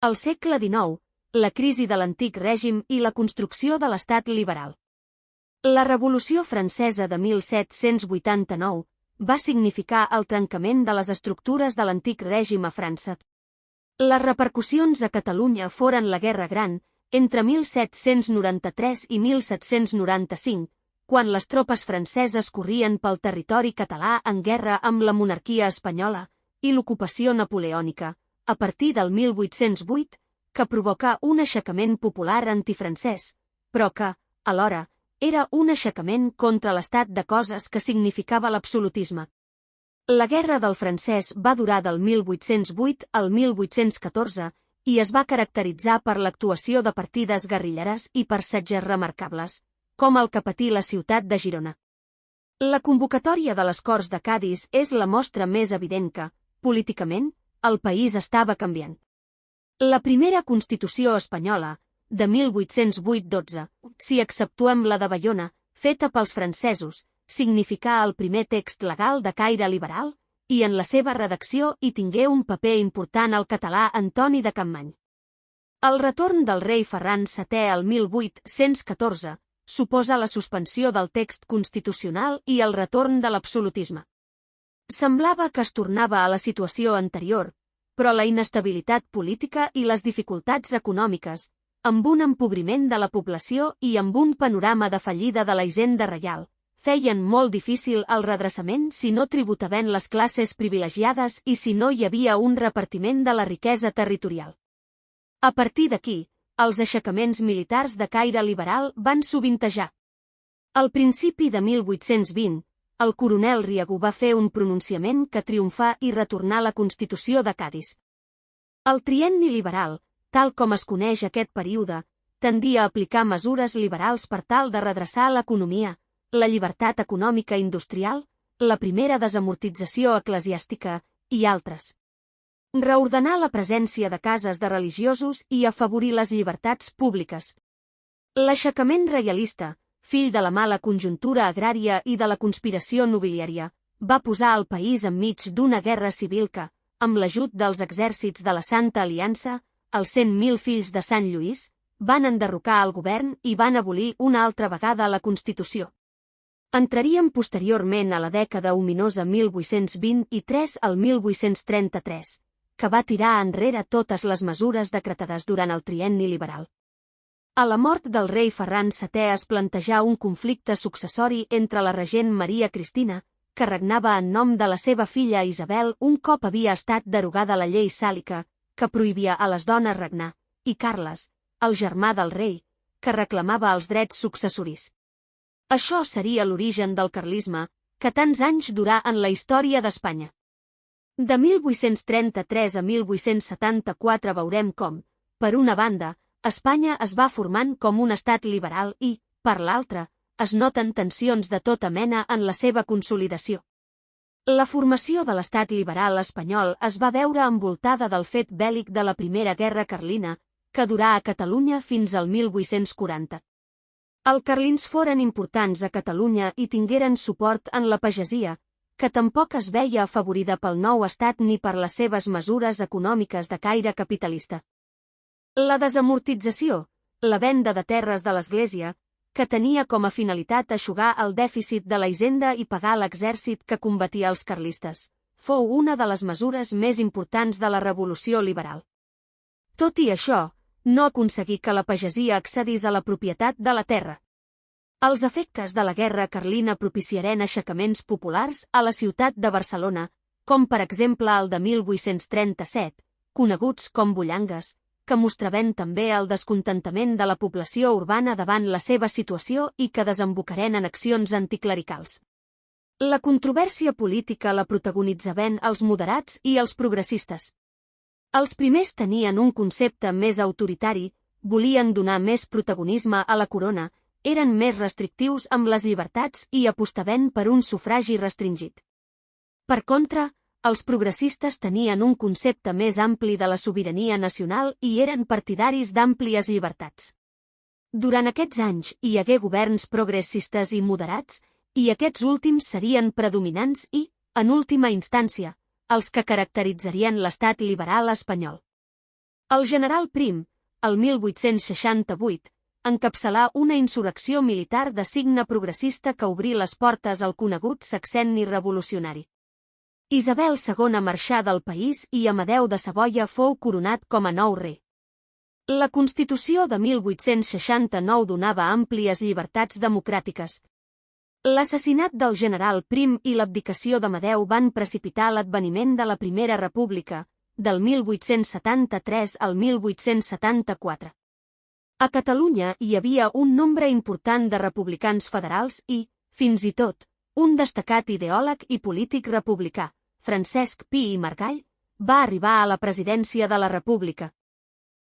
Al segle XIX, la crisi de l'antic règim i la construcció de l'estat liberal. La Revolució Francesa de 1789 va significar el trencament de les estructures de l'antic règim a França. Les repercussions a Catalunya foren la Guerra Gran, entre 1793 i 1795, quan les tropes franceses corrien pel territori català en guerra amb la monarquia espanyola, i l'ocupació napoleònica, a partir del 1808, que provocà un aixecament popular antifrancès, però que, alhora, era un aixecament contra l'estat de coses que significava l'absolutisme. La Guerra del Francès va durar del 1808 al 1814 i es va caracteritzar per l'actuació de partides guerrilleres i per setges remarcables, com el que patí la ciutat de Girona. La convocatòria de les Corts de Cadis és la mostra més evident que, políticament, el país estava canviant. La primera Constitució espanyola, de 1808-12, si exceptuem la de Baiona, feta pels francesos, significà el primer text legal de caire liberal, i en la seva redacció hi tingué un paper important el català Antoni de Capmany. El retorn del rei Ferran VII al 1814 suposa la suspensió del text constitucional i el retorn de l'absolutisme. Semblava que es tornava a la situació anterior, però la inestabilitat política i les dificultats econòmiques, amb un empobriment de la població i amb un panorama de fallida de la hisenda reial, feien molt difícil el redreçament si no tributaven les classes privilegiades i si no hi havia un repartiment de la riquesa territorial. A partir d'aquí, els aixecaments militars de caire liberal van sovintejar. Al principi de 1820, el coronel Riego va fer un pronunciament que triomfà i retornà la Constitució de Cadis. El trienni liberal, tal com es coneix aquest període, tendia a aplicar mesures liberals per tal de redreçar l'economia, la llibertat econòmica industrial, la primera desamortització eclesiàstica i altres. Reordenar la presència de cases de religiosos i afavorir les llibertats públiques. L'aixecament reialista, fill de la mala conjuntura agrària i de la conspiració nobiliària, va posar el país enmig d'una guerra civil que, amb l'ajut dels exèrcits de la Santa Aliança, els 100.000 fills de Sant Lluís, van enderrocar el govern i van abolir una altra vegada la Constitució. Entraríem posteriorment a la dècada ominosa 1823 al 1833, que va tirar enrere totes les mesures decretades durant el trienni liberal. A la mort del rei Ferran VII es plantejà un conflicte successori entre la regent Maria Cristina, que regnava en nom de la seva filla Isabel un cop havia estat derogada la llei sàlica, que prohibia a les dones regnar, i Carles, el germà del rei, que reclamava els drets successoris. Això seria l'origen del carlisme, que tants anys durà en la història d'Espanya. De 1833 a 1874 veurem com, per una banda, Espanya es va formant com un estat liberal i, per l'altra, es noten tensions de tota mena en la seva consolidació. La formació de l'estat liberal espanyol es va veure envoltada del fet bèl·lic de la Primera Guerra Carlina, que durà a Catalunya fins al 1840. Els carlins foren importants a Catalunya i tingueren suport en la pagesia, que tampoc es veia afavorida pel nou estat ni per les seves mesures econòmiques de caire capitalista. La desamortització, la venda de terres de l'Església, que tenia com a finalitat eixugar el dèficit de la hisenda i pagar l'exèrcit que combatia els carlistes, fou una de les mesures més importants de la Revolució Liberal. Tot i això, no aconseguí que la pagesia accedís a la propietat de la terra. Els efectes de la guerra carlina propiciaren aixecaments populars a la ciutat de Barcelona, com per exemple el de 1837, coneguts com bullangues, que mostraven també el descontentament de la població urbana davant la seva situació i que desembocaren en accions anticlericals. La controvèrsia política la protagonitzaven els moderats i els progressistes. Els primers tenien un concepte més autoritari, volien donar més protagonisme a la corona, eren més restrictius amb les llibertats i apostaven per un sufragi restringit. Per contra, els progressistes tenien un concepte més ampli de la sobirania nacional i eren partidaris d'àmplies llibertats. Durant aquests anys hi hagué governs progressistes i moderats, i aquests últims serien predominants i, en última instància, els que caracteritzarien l'estat liberal espanyol. El general Prim, el 1868, encapçalà una insurrecció militar de signe progressista que obrí les portes al conegut sexenni revolucionari. Isabel II marxà del país i Amadeu de Savoia fou coronat com a nou rei. La Constitució de 1869 donava àmplies llibertats democràtiques. L'assassinat del general Prim i l'abdicació d'Amadeu van precipitar l'adveniment de la Primera República, del 1873 al 1874. A Catalunya hi havia un nombre important de republicans federals i, fins i tot, un destacat ideòleg i polític republicà, Francesc Pi i Margall, va arribar a la presidència de la República.